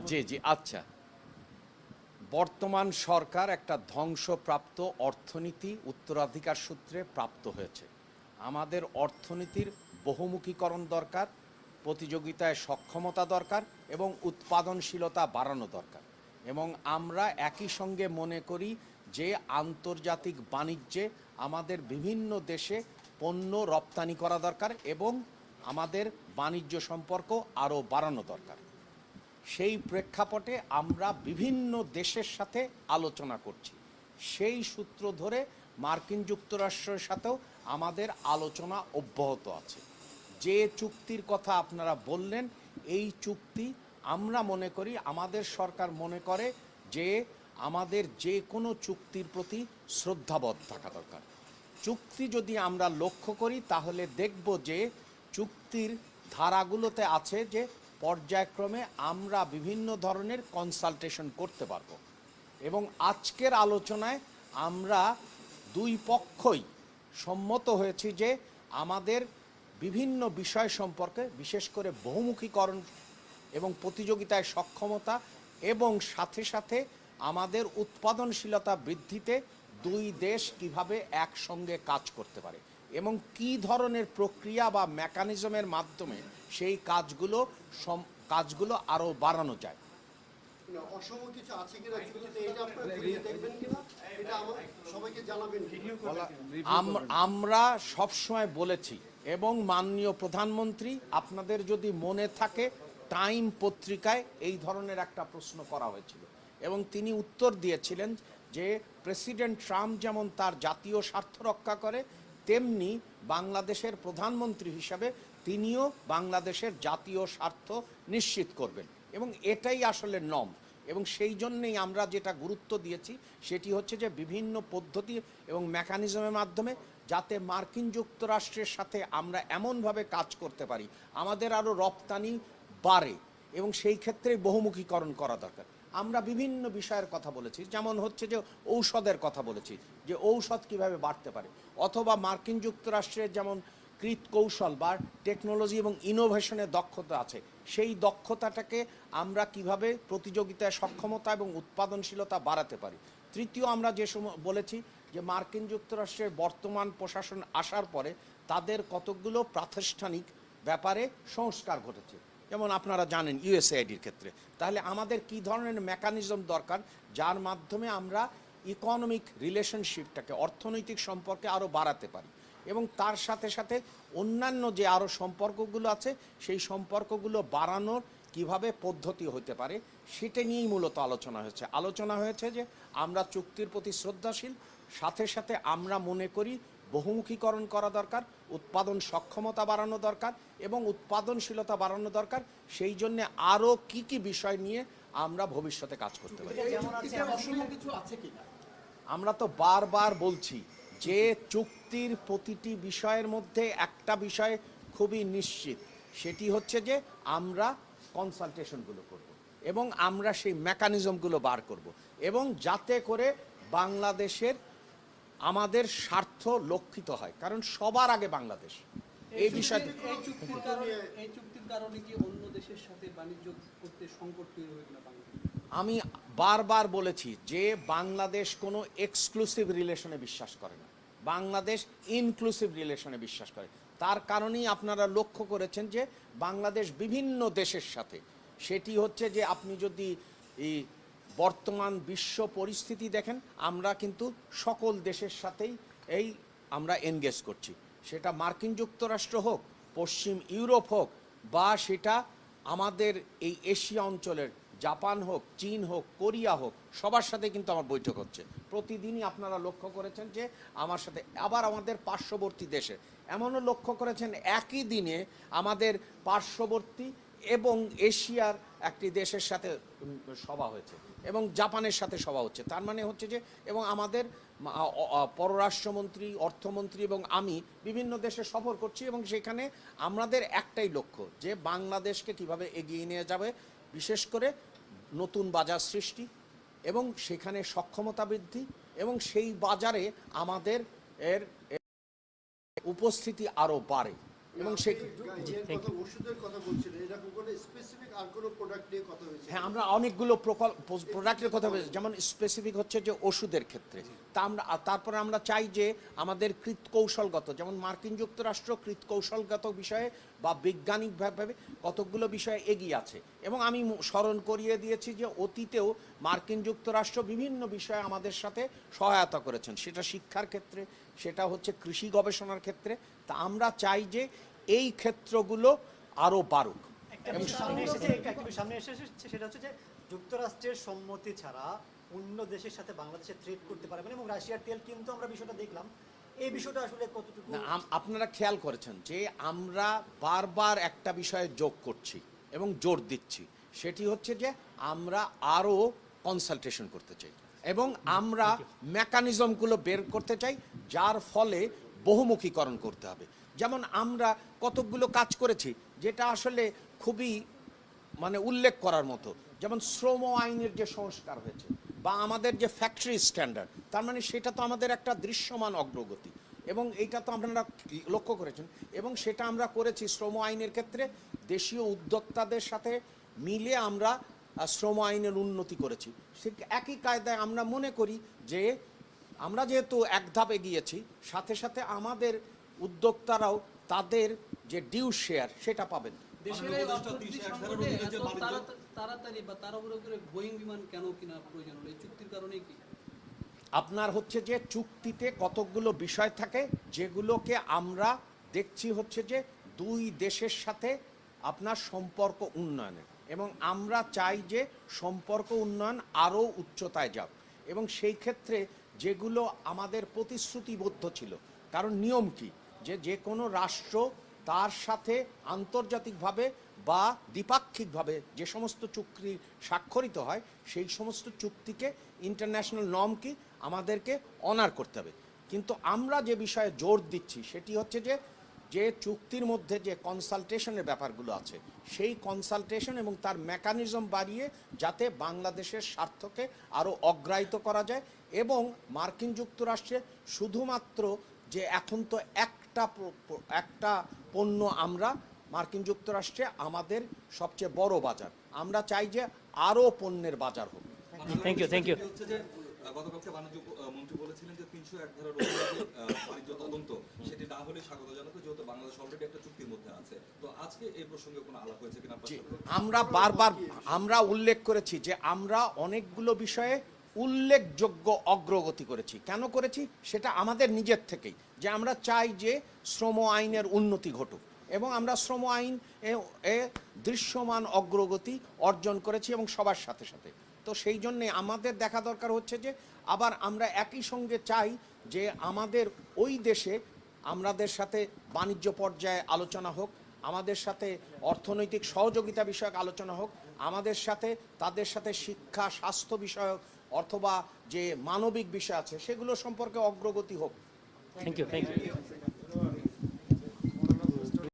জি জি আচ্ছা, বর্তমান সরকার একটা ধ্বংসপ্রাপ্ত অর্থনীতি উত্তরাধিকার সূত্রে প্রাপ্ত হয়েছে। আমাদের অর্থনীতির বহুমুখীকরণ দরকার, প্রতিযোগিতায় সক্ষমতা দরকার এবং উৎপাদনশীলতা বাড়ানো দরকার। এবং আমরা একই সঙ্গে মনে করি যে আন্তর্জাতিক বাণিজ্যে আমাদের বিভিন্ন দেশে পণ্য রপ্তানি করা দরকার এবং আমাদের বাণিজ্য সম্পর্ক আরও বাড়ানো দরকার। সেই প্রেক্ষাপটে আমরা বিভিন্ন দেশের সাথে আলোচনা করছি। সেই সূত্র ধরে মার্কিন যুক্তরাষ্ট্রের সাথেও আমাদের আলোচনা অব্যাহত আছে। যে চুক্তির কথা আপনারা বললেন, এই চুক্তি আমরা মনে করি, আমাদের সরকার মনে করে যে আমাদের যে কোনো চুক্তির প্রতি শ্রদ্ধাবোধ থাকা দরকার। চুক্তি যদি আমরা লক্ষ্য করি তাহলে দেখব যে চুক্তির ধারাগুলোতে আছে যে পর্যায়ক্রমে আমরা বিভিন্ন ধরনের কনসালটেশন করতে পারব। এবং আজকের আলোচনায় আমরা দুই পক্ষই সম্মত হয়েছি যে আমাদের বিভিন্ন বিষয় সম্পর্কে, বিশেষ করে বহুমুখীকরণ এবং প্রতিযোগিতায় সক্ষমতা এবং সাথে সাথে আমাদের উৎপাদনশীলতা বৃদ্ধিতে দুই দেশ কিভাবে একসঙ্গে কাজ করতে পারে এবং কি ধরনের প্রক্রিয়া বা মেকানিজমের মাধ্যমে সেই কাজগুলো আরও বাড়ানো যায়। আমরা সবসময় বলেছি এবং মাননীয় প্রধানমন্ত্রী, আপনাদের যদি মনে থাকে, টাইম পত্রিকায় এই ধরনের একটা প্রশ্ন করা হয়েছিল এবং তিনি উত্তর দিয়েছিলেন যে প্রেসিডেন্ট ট্রাম্প যেমন তার জাতীয় স্বার্থ রক্ষা করে, তেমনি বাংলাদেশের প্রধানমন্ত্রী হিসাবে তিনিও বাংলাদেশের জাতীয় স্বার্থ নিশ্চিত করবেন এবং এটাই আসলে নম। এবং সেই জন্যেই আমরা যেটা গুরুত্ব দিয়েছি সেটি হচ্ছে যে বিভিন্ন পদ্ধতি এবং মেকানিজমের মাধ্যমে যাতে মার্কিন যুক্তরাষ্ট্রের সাথে আমরা এমনভাবে কাজ করতে পারি আমাদের আরও রপ্তানি বাড়ে এবং সেই ক্ষেত্রে বহুমুখীকরণ করা দরকার। আমরা বিভিন্ন বিষয়ের কথা বলেছি, যেমন হচ্ছে যে ঔষধের কথা বলেছি, যে ঔষধ কিভাবে বাড়তে পারে, অথবা মার্কিন যুক্তরাষ্ট্রের যেমন কৃত কৌশল বা টেকনোলজি এবং ইনোভেশনের দক্ষতা আছে, সেই দক্ষতাটাকে আমরা কিভাবে প্রতিযোগিতায় সক্ষমতা এবং উৎপাদনশীলতা বাড়াতে পারি। তৃতীয়, আমরা যে সময় বলেছি যে মার্কিন যুক্তরাষ্ট্রের বর্তমান প্রশাসন আসার পরে তাদের কতগুলো প্রাতিষ্ঠানিক ব্যাপারে সংস্কার ঘটেছে, যেমন আপনারা জানেন ইউএসএআইডির ক্ষেত্রে। তাহলে আমাদের কি ধরনের মেকানিজম দরকার যার মাধ্যমে আমরা ইকোনমিক রিলেশনশিপটাকে, অর্থনৈতিক সম্পর্কে আরও বাড়াতে পারি এবং তার সাথে সাথে অন্যান্য যে আরও সম্পর্কগুলো আছে সেই সম্পর্কগুলো বাড়ানোর কিভাবে পদ্ধতি হতে পারে, সেটা নিয়েই মূলত আলোচনা হয়েছে যে আমরা চুক্তির প্রতি শ্রদ্ধাশীল, সাথে সাথে আমরা মনে করি বহুমুখীকরণ করা দরকার, উৎপাদন সক্ষমতা বাড়ানো দরকার এবং উৎপাদনশীলতা বাড়ানো দরকার। সেই জন্য আরও কি কি বিষয় নিয়ে আমরা ভবিষ্যতে কাজ করতে পারি। আমরা তো বারবার বলছি যে চুক্তির প্রতিটি বিষয়ের মধ্যে একটা বিষয় খুবই নিশ্চিত, সেটি হচ্ছে যে আমরা কনসালটেশনগুলো করব এবং আমরা সেই মেকানিজমগুলো বার করব এবং যাতে করে বাংলাদেশের আমাদের স্বার্থ লক্ষিত হয়, কারণ সবার আগে বাংলাদেশ। এই বিষয়টি এই চুক্তির কারণে কি অন্য দেশের সাথে বাণিজ্য করতে সংকট তৈরি হবে কিনা? আমি বারবার বলেছি যে বাংলাদেশ কোনো এক্সক্লুসিভ রিলেশনে বিশ্বাস করে না, বাংলাদেশ ইনক্লুসিভ রিলেশনে বিশ্বাস করে। তার কারণেই আপনারা লক্ষ্য করেছেন যে বাংলাদেশ বিভিন্ন দেশের সাথে, সেটি হচ্ছে যে আপনি যদি এই বর্তমান বিশ্ব পরিস্থিতি দেখেন, আমরা কিন্তু সকল দেশের সাথেই আমরা এনগেজ করছি, সেটা মার্কিন যুক্তরাষ্ট্র হোক, পশ্চিম ইউরোপ হোক, বা সেটা আমাদের এই এশিয়া অঞ্চলের জাপান হোক, চীন হোক, কোরিয়া হোক, সবার সাথে কিন্তু আমার বৈঠক হচ্ছে প্রতিদিনই। আপনারা লক্ষ্য করেছেন যে আমার সাথে, আবার আমাদের পার্শ্ববর্তী দেশে এমনও লক্ষ্য করেছেন একই দিনে আমাদের পার্শ্ববর্তী এবং এশিয়ার একটি দেশের সাথে সভা হয়েছে এবং জাপানের সাথে সভা হচ্ছে। তার মানে হচ্ছে যে, এবং আমাদের পররাষ্ট্রমন্ত্রী, অর্থমন্ত্রী এবং আমি বিভিন্ন দেশে সফর করছি এবং সেখানে আমাদের একটাই লক্ষ্য যে বাংলাদেশকে কিভাবে এগিয়ে নিয়ে যাবে, বিশেষ করে নতুন বাজার সৃষ্টি এবং সেখানে সক্ষমতা বৃদ্ধি এবং সেই বাজারে আমাদের উপস্থিতি আরও বাড়ে। এবং সেই ওষুধের কথা বলছিলেন, এরকম কোনো স্পেসিফিক আর কোনো প্রোডাক্ট নিয়ে কথা হয়েছে? হ্যাঁ, আমরা অনেকগুলো প্রোডাক্টের কথা বলছি, যেমন স্পেসিফিক হচ্ছে যে ওষুধের ক্ষেত্রে তা আমরা তারপরে আমরা চাই যে আমাদের কৌশলগত, যেমন মার্কিন যুক্তরাষ্ট্র কৌশলগত বিষয়ে বা বৈজ্ঞানিকভাবে কতকগুলো বিষয়ে এগিয়ে আছে। এবং আমি স্মরণ করিয়ে দিয়েছি যে অতীতেও মার্কিন যুক্তরাষ্ট্র বিভিন্ন বিষয়ে আমাদের সাথে সহায়তা করেছেন, সেটা শিক্ষার ক্ষেত্রে, সেটা হচ্ছে কৃষি গবেষণার ক্ষেত্রে। তা আমরা চাই যে এই ক্ষেত্রগুলো আরও বাড়ুক। একটা বিষয় সামনে এসেছে সেটা হচ্ছে যে যুক্তরাষ্ট্রের সম্মতি ছাড়া অন্য দেশের সাথে বাংলাদেশে ট্রেড করতে পারবে না, এবং রাশিয়ার তেল কিন্তু আমরা বিষয়টা দেখলাম। এই বিষয়টা আসলে কতটুকু আপনারা খেয়াল করেছেন যে আমরা বারবার একটা বিষয়ে যোগ করছি এবং জোর দিচ্ছি, সেটি হচ্ছে যে আমরা আরও কনসালটেশন করতে চাই এবং আমরা মেকানিজমগুলো বের করতে চাই, যার ফলে বহুমুখীকরণ করতে হবে। যেমন আমরা কতকগুলো কাজ করেছি যেটা আসলে খুবই উল্লেখ করার মতো, যেমন শ্রম আইনের যে সংস্কার হয়েছে বা আমাদের যে ফ্যাক্টরি স্ট্যান্ডার্ড, তার সেটা তো আমাদের একটা দৃশ্যমান অগ্রগতি এবং এইটা তো আপনারা লক্ষ্য করেছেন। এবং সেটা আমরা করেছি শ্রম আইনের ক্ষেত্রে দেশীয় উদ্যোক্তাদের সাথে মিলে আমরা শ্রম আইনের উন্নতি করেছি। সে একই কায়দায় আমরা মনে করি যে আমরা যেহেতু এক ধাপ এগিয়েছি, সাথে সাথে আমাদের উদ্যোক্তারাও তাদের যে ডিউ শেয়ার সেটা পাবেন। দেশের এই অর্থনৈতিক সংকটে এত তাড়াতাড়ি বা তাড়াহুড়ো করে বোয়িং বিমান কেন কিনা প্রয়োজন হলো? এই চুক্তির কারণেই কি? আপনার হচ্ছে যে চুক্তিতে কতকগুলো বিষয় থাকে যেগুলোকে আমরা দেখছি হচ্ছে যে দুই দেশের সাথে আপনার সম্পর্ক উন্নয়নের, এবং আমরা চাই যে সম্পর্ক উন্নয়ন আরও উচ্চতায় যাক। এবং সেই ক্ষেত্রে যেগুলো আমাদের প্রতিশ্রুতিবদ্ধ ছিল, কারণ নিয়ম কি যে যে কোনো রাষ্ট্র তার সাথে আন্তর্জাতিকভাবে বা দ্বিপাক্ষিকভাবে যে সমস্ত চুক্তি স্বাক্ষরিত হয়, সেই সমস্ত চুক্তিকে ইন্টারন্যাশনাল নর্ম কি আমাদেরকে অনার করতে হবে। কিন্তু আমরা যে বিষয়ে জোর দিচ্ছি সেটি হচ্ছে যে যে চুক্তির মধ্যে যে কনসালটেশনের ব্যাপারগুলো আছে, সেই কনসালটেশন এবং তার মেকানিজম বাড়িয়ে যাতে বাংলাদেশের স্বার্থকে আরও অগ্রাহ্য করা যায়। এবং মার্কিন যুক্তরাষ্ট্রে শুধুমাত্র যে এখন তো একটা পণ্য, আমরা মার্কিন যুক্তরাষ্ট্রে আমাদের সবচেয়ে বড় বাজার, আমরা চাই যে আরও পণ্যের বাজার হোক। Thank you. হচ্ছে যে গতকালকে বাণিজ্য মন্ত্রী বলেছিলেন যে 301 ধারার বাণিজ্য তদন্ত সেটি না হলে স্বাগতজনক, যেহেতু বাংলাদেশ অলরেডি একটা চুক্তির মধ্যে আছে। তো আজকে এই প্রসঙ্গে কোনো আলাপ হয়েছে কিনা? আমরা বারবার উল্লেখ করেছি যে আমরা অনেকগুলো বিষয়ে উল্লেখযোগ্য অগ্রগতি করেছি। কেন করেছি সেটা আমাদের নিজের থেকেই, যে আমরা চাই যে শ্রম আইনের উন্নতি ঘটুক, এবং আমরা শ্রম আইন দৃশ্যমান অগ্রগতি অর্জন করেছি এবং সবার সাথে সাথে। তো সেই জন্যে আমাদের দেখা দরকার হচ্ছে যে আবার আমরা একই সঙ্গে চাই যে আমাদের ওই দেশে আমাদের সাথে বাণিজ্য পর্যায়ে আলোচনা হোক, আমাদের সাথে অর্থনৈতিক সহযোগিতা বিষয়ক আলোচনা হোক, আমাদের সাথে তাদের সাথে শিক্ষা, স্বাস্থ্য বিষয়ক অথবা যে মানবিক বিষয় আছে সেগুলো সম্পর্কে অগ্রগতি হোক। Thank you.